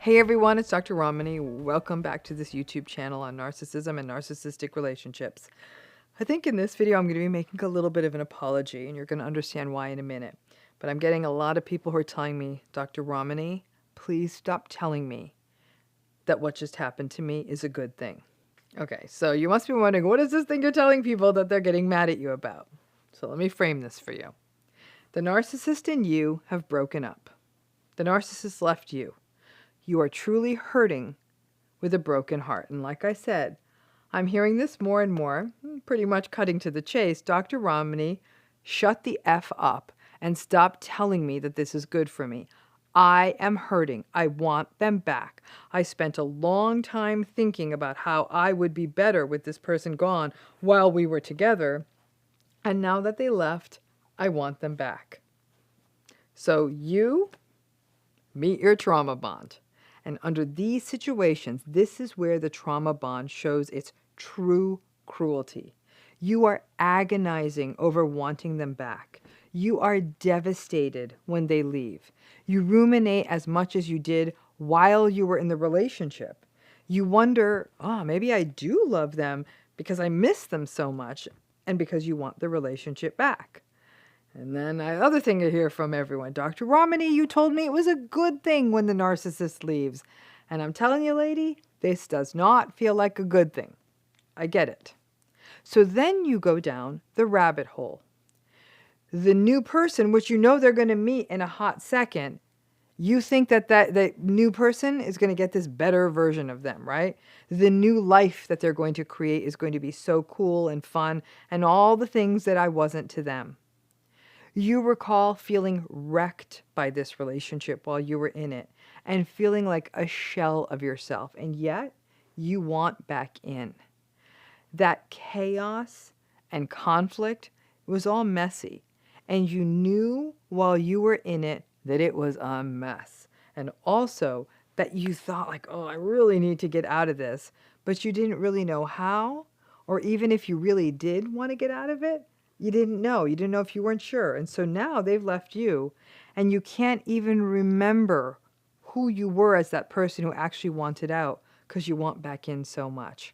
Hey everyone, it's Dr. Romney. Welcome back to this YouTube channel on narcissism and narcissistic relationships. I think in this video I'm going to be making a little bit of an apology, and you're going to understand why in a minute. But I'm getting a lot of people who are telling me, Dr. Romney, please stop telling me that what just happened to me is a good thing. Okay, so you must be wondering, what is this thing you're telling people that they're getting mad at you about? So let me frame this for you. The narcissist and you have broken up. The narcissist left you. You are truly hurting with a broken heart. And like I said, I'm hearing this more and more, pretty much cutting to the chase. Dr. Romney, shut the F up and stop telling me that this is good for me. I am hurting. I want them back. I spent a long time thinking about how I would be better with this person gone while we were together. And now that they left, I want them back. So you meet your trauma bond. And under these situations, this is where the trauma bond shows its true cruelty. You are agonizing over wanting them back. You are devastated when they leave. You ruminate as much as you did while you were in the relationship. You wonder, maybe I do love them because I miss them so much and because you want the relationship back. And then the other thing I hear from everyone, Dr. Romney, you told me it was a good thing when the narcissist leaves. And I'm telling you, lady, this does not feel like a good thing. I get it. So then you go down the rabbit hole. The new person, which you know they're going to meet in a hot second, you think that new person is going to get this better version of them, right? The new life that they're going to create is going to be so cool and fun and all the things that I wasn't to them. You recall feeling wrecked by this relationship while you were in it and feeling like a shell of yourself, and yet you want back in. That chaos and conflict was all messy, and you knew while you were in it that it was a mess, and also that you thought like, oh, I really need to get out of this, but you didn't really know how, or even if you really did want to get out of it, you didn't know. You didn't know if you weren't sure. And so now they've left you, and you can't even remember who you were as that person who actually wanted out because you want back in so much.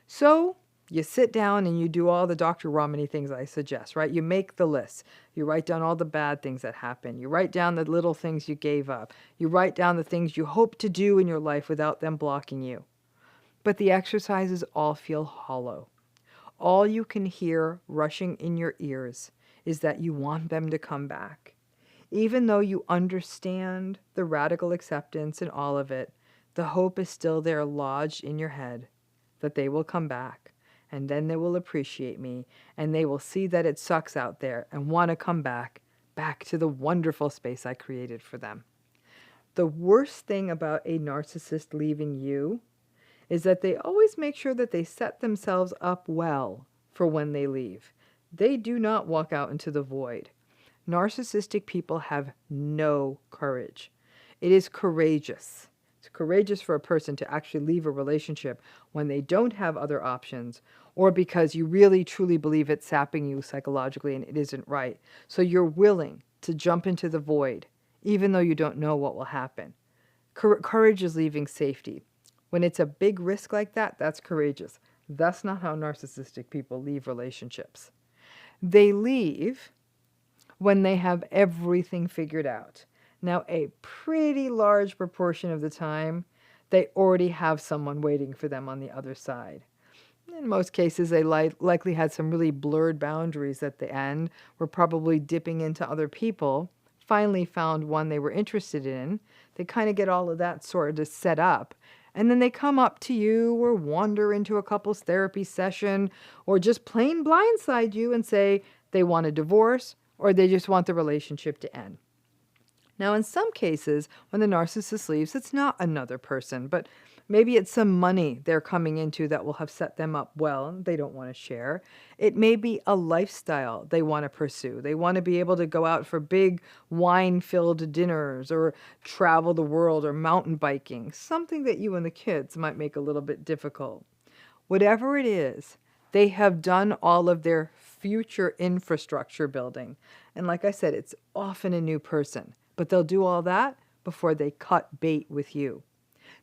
So you sit down and you do all the Dr. Romney things I suggest, right? You make the list. You write down all the bad things that happened. You write down the little things you gave up. You write down the things you hope to do in your life without them blocking you. But the exercises all feel hollow. All you can hear rushing in your ears is that you want them to come back. Even though you understand the radical acceptance and all of it, the hope is still there lodged in your head that they will come back, and then they will appreciate me, and they will see that it sucks out there and want to come back to the wonderful space I created for them. The worst thing about a narcissist leaving you is that they always make sure that they set themselves up well for when they leave. They do not walk out into the void. Narcissistic people have no courage. It is courageous. It's courageous for a person to actually leave a relationship when they don't have other options, or because you really truly believe it's sapping you psychologically and it isn't right. So you're willing to jump into the void, even though you don't know what will happen. Courage is leaving safety. When it's a big risk like that, that's courageous. That's not how narcissistic people leave relationships. They leave when they have everything figured out. Now, a pretty large proportion of the time, they already have someone waiting for them on the other side. In most cases, they likely had some really blurred boundaries at the end, were probably dipping into other people, finally found one they were interested in. They kind of get all of that sort of set up. And then they come up to you or wander into a couples therapy session or just plain blindside you and say they want a divorce or they just want the relationship to end. Now, in some cases, when the narcissist leaves, it's not another person, but maybe it's some money they're coming into that will have set them up well and they don't want to share. It may be a lifestyle they want to pursue. They want to be able to go out for big wine-filled dinners or travel the world or mountain biking, something that you and the kids might make a little bit difficult. Whatever it is, they have done all of their future infrastructure building. And like I said, it's often a new person. But they'll do all that before they cut bait with you.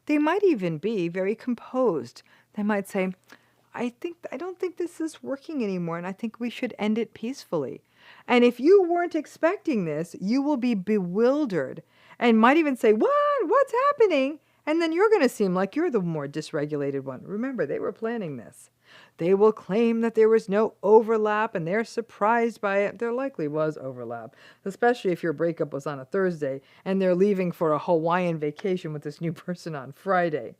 They might even be very composed. They might say, I don't think this is working anymore, and I think we should end it peacefully. And if you weren't expecting this, you will be bewildered and might even say, "What? What's happening?" And then you're going to seem like you're the more dysregulated one. Remember, they were planning this. They will claim that there was no overlap and they're surprised by it. There likely was overlap, especially if your breakup was on a Thursday and they're leaving for a Hawaiian vacation with this new person on Friday,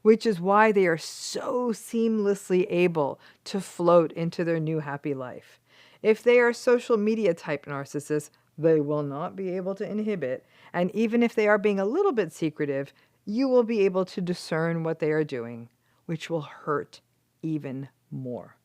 which is why they are so seamlessly able to float into their new happy life. If they are social media type narcissists, they will not be able to inhibit, and even if they are being a little bit secretive, you will be able to discern what they are doing, which will hurt even more.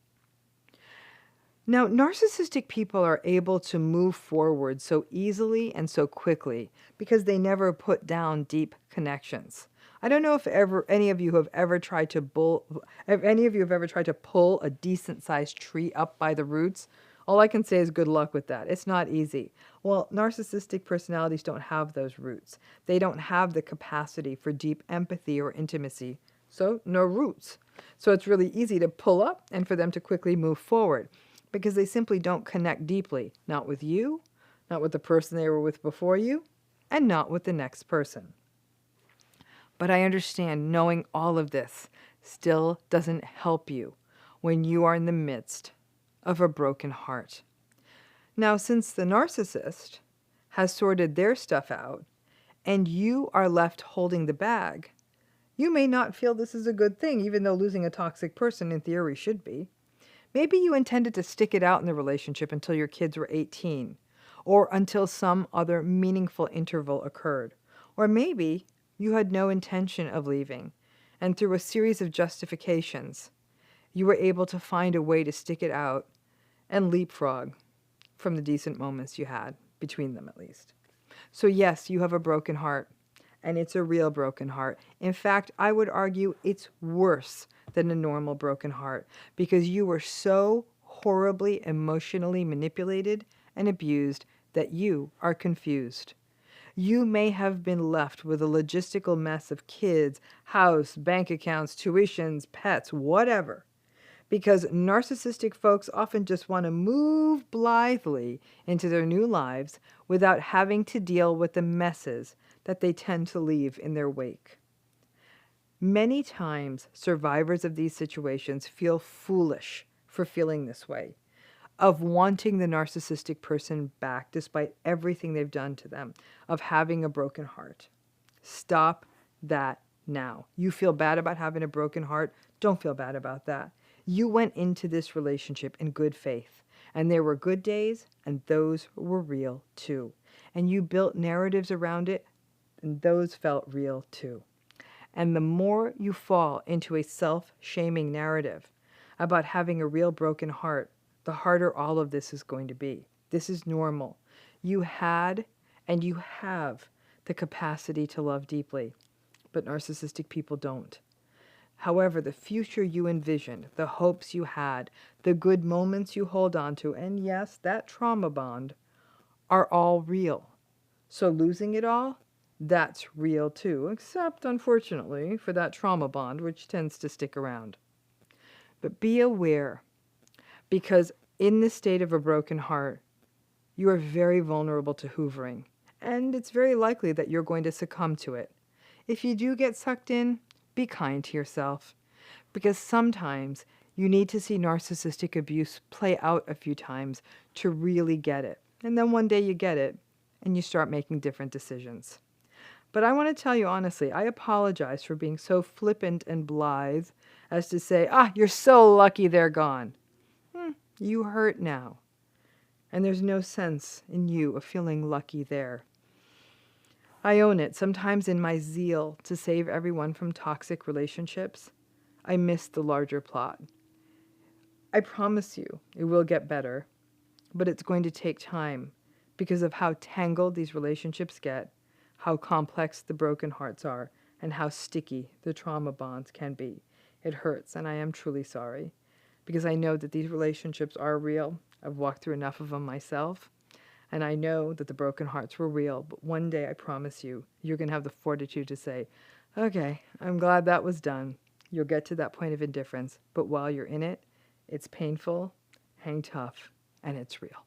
Now, narcissistic people are able to move forward so easily and so quickly because they never put down deep connections. I don't know if any of you have ever tried to pull a decent-sized tree up by the roots. All I can say is good luck with that. It's not easy. Well, narcissistic personalities don't have those roots. They don't have the capacity for deep empathy or intimacy, so no roots. So it's really easy to pull up and for them to quickly move forward because they simply don't connect deeply, not with you, not with the person they were with before you, and not with the next person. But I understand knowing all of this still doesn't help you when you are in the midst of a broken heart. Now, since the narcissist has sorted their stuff out and you are left holding the bag, you may not feel this is a good thing, even though losing a toxic person in theory should be. Maybe you intended to stick it out in the relationship until your kids were 18, or until some other meaningful interval occurred. Or maybe you had no intention of leaving, and through a series of justifications, you were able to find a way to stick it out and leapfrog from the decent moments you had, between them at least. So yes, you have a broken heart, and it's a real broken heart. In fact, I would argue it's worse than a normal broken heart because you were so horribly emotionally manipulated and abused that you are confused. You may have been left with a logistical mess of kids, house, bank accounts, tuitions, pets, whatever. Because narcissistic folks often just want to move blithely into their new lives without having to deal with the messes that they tend to leave in their wake. Many times, survivors of these situations feel foolish for feeling this way, of wanting the narcissistic person back despite everything they've done to them, of having a broken heart. Stop that now. You feel bad about having a broken heart? Don't feel bad about that. You went into this relationship in good faith, and there were good days, and those were real too. And you built narratives around it, and those felt real too. And the more you fall into a self-shaming narrative about having a real broken heart, the harder all of this is going to be. This is normal. You had and you have the capacity to love deeply, but narcissistic people don't. However, the future you envisioned, the hopes you had, the good moments you hold on to, and yes, that trauma bond, are all real. So losing it all, that's real too, except, unfortunately, for that trauma bond, which tends to stick around. But be aware, because in the state of a broken heart, you are very vulnerable to hoovering, and it's very likely that you're going to succumb to it. If you do get sucked in, be kind to yourself, because sometimes you need to see narcissistic abuse play out a few times to really get it. And then one day you get it, and you start making different decisions. But I want to tell you honestly, I apologize for being so flippant and blithe as to say, you're so lucky they're gone. You hurt now, and there's no sense in you of feeling lucky there. I own it. Sometimes in my zeal to save everyone from toxic relationships, I miss the larger plot. I promise you it will get better, but it's going to take time because of how tangled these relationships get, how complex the broken hearts are, and how sticky the trauma bonds can be. It hurts, and I am truly sorry, because I know that these relationships are real. I've walked through enough of them myself, and I know that the broken hearts were real, but one day, I promise you, you're going to have the fortitude to say, Okay, I'm glad that was done. You'll get to that point of indifference, but while you're in it, it's painful, hang tough, and it's real.